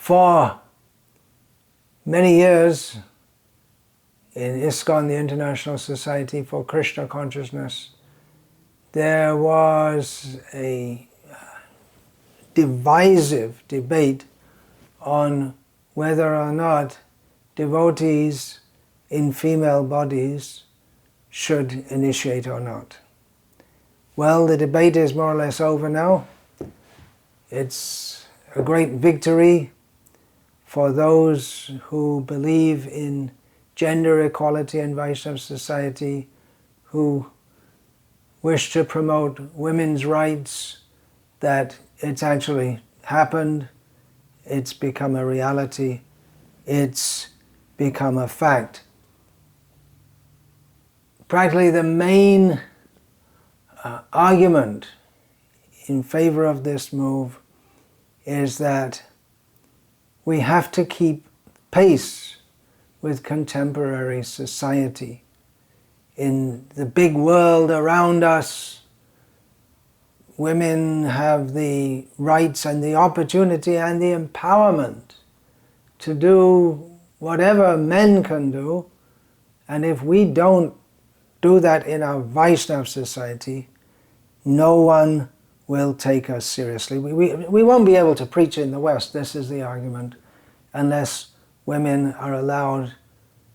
For many years in ISKCON, the International Society for Krishna Consciousness, there was a divisive debate on whether or not devotees in female bodies should initiate or not. Well, the debate is more or less over now. It's a great victory for those who believe in gender equality in Vaishnava society, who wish to promote women's rights, that it's actually happened, it's become a reality, it's become a fact. Practically the main argument in favor of this move is that we have to keep pace with contemporary society. In the big world around us, women have the rights and the opportunity and the empowerment to do whatever men can do, and if we don't do that in our Vaishnava society, no one will take us seriously. We won't be able to preach in the West, this is the argument, unless women are allowed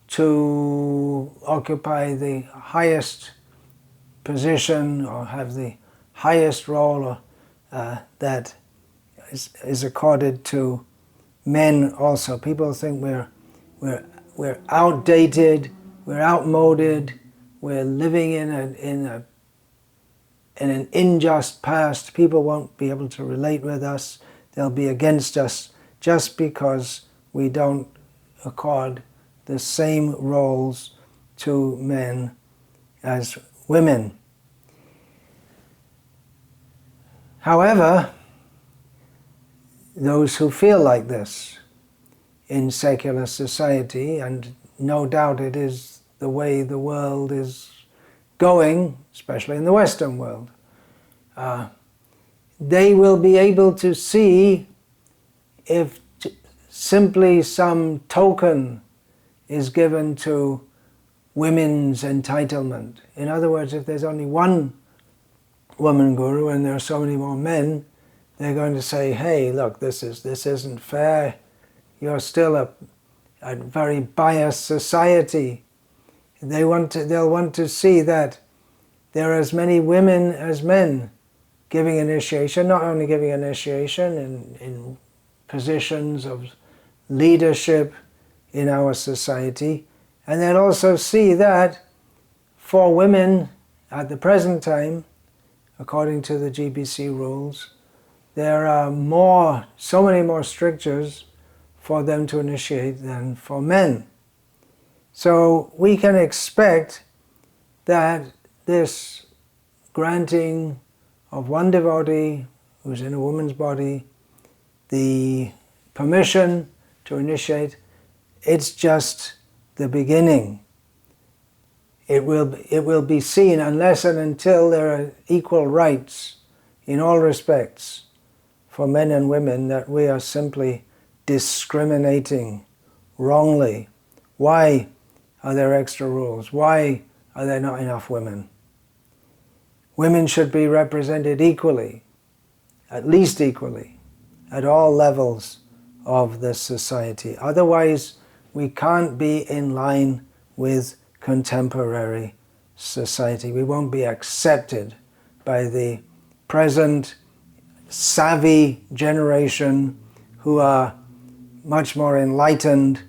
to occupy the highest position or have the highest role that is accorded to men also. People think we're outdated, we're outmoded, we're living in an unjust past. People won't be able to relate with us. They'll be against us just because we don't accord the same roles to men as women. However, those who feel like this in secular society, and no doubt it is the way the world is going, especially in the Western world, they will be able to see if simply some token is given to women's entitlement. In other words, if there's only one woman guru and there are so many more men, they're going to say, hey, look, this isn't fair. You're still a very biased society. They'll want to see that there are as many women as men giving initiation, not only giving initiation in positions of leadership in our society, and they'll also see that for women at the present time, according to the GBC rules, there are so many more strictures for them to initiate than for men. So we can expect that this granting of one devotee who's in a woman's body the permission to initiate, it's just the beginning. It will be seen unless and until there are equal rights in all respects for men and women, that we are simply discriminating wrongly. Why are there extra rules? Why are there not enough women? Women should be represented equally, at least equally, at all levels of the society. Otherwise, we can't be in line with contemporary society. We won't be accepted by the present savvy generation who are much more enlightened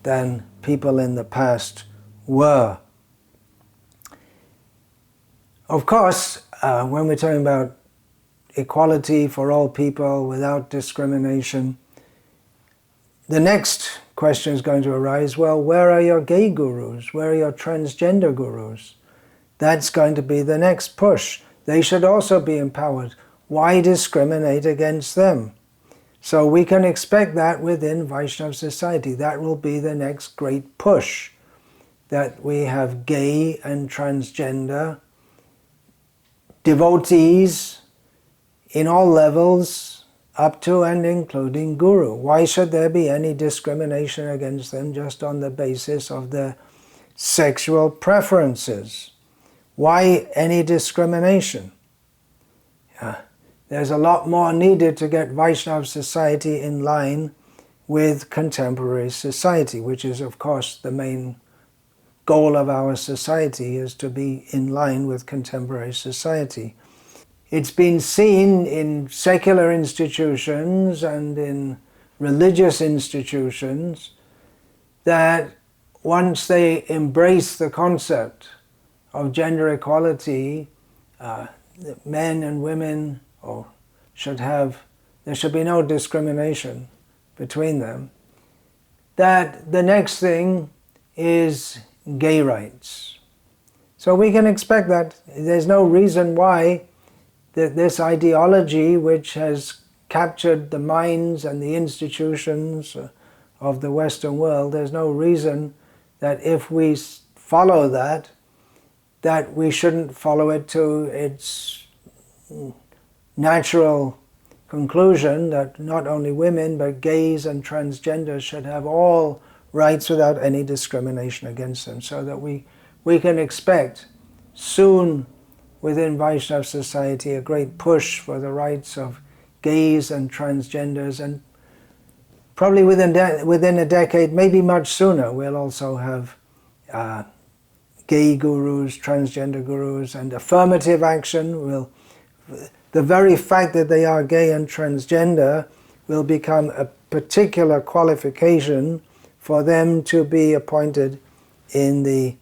than people in the past were. Of course, when we're talking about equality for all people without discrimination, the next question is going to arise, well, where are your gay gurus? Where are your transgender gurus? That's going to be the next push. They should also be empowered. Why discriminate against them? So we can expect that within Vaishnava society. That will be the next great push, that we have gay and transgender devotees in all levels up to and including Guru. Why should there be any discrimination against them just on the basis of their sexual preferences? Why any discrimination? There's a lot more needed to get Vaishnava society in line with contemporary society, which is, of course, the main goal of our society, is to be in line with contemporary society. It's been seen in secular institutions and in religious institutions that once they embrace the concept of gender equality, men and women there should be no discrimination between them, that the next thing is gay rights. So we can expect that. There's no reason why this ideology, which has captured the minds and the institutions of the Western world, there's no reason that if we follow that we shouldn't follow it to its natural conclusion that not only women but gays and transgenders should have all rights without any discrimination against them, so that we can expect soon within Vaishnava society a great push for the rights of gays and transgenders, and probably within a decade, maybe much sooner, we'll also have gay gurus, transgender gurus, and affirmative action the very fact that they are gay and transgender will become a particular qualification for them to be appointed in the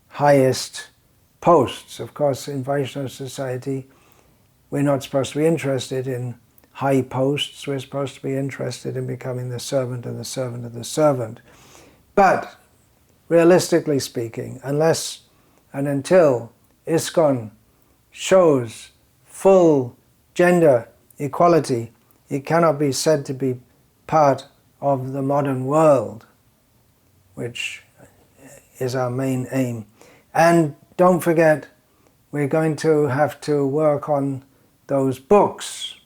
highest posts. Of course, in Vaishnava society, we're not supposed to be interested in high posts. We're supposed to be interested in becoming the servant of the servant of the servant. But, realistically speaking, unless and until ISKCON shows full gender equality, it cannot be said to be part of the modern world, which is our main aim. And don't forget, we're going to have to work on those books,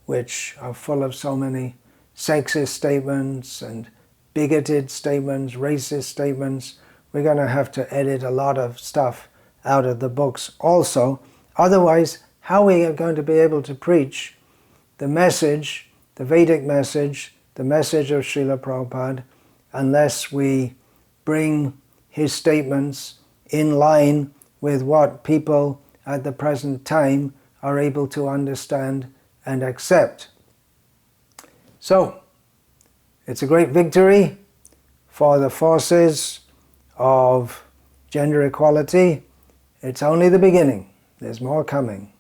which are full of so many sexist statements and bigoted statements, racist statements. We're going to have to edit a lot of stuff out of the books also. Otherwise, how are we going to be able to preach the message, the Vedic message, the message of Srila Prabhupada, unless we bring his statements in line with what people at the present time are able to understand and accept? So, it's a great victory for the forces of gender equality. It's only the beginning. There's more coming.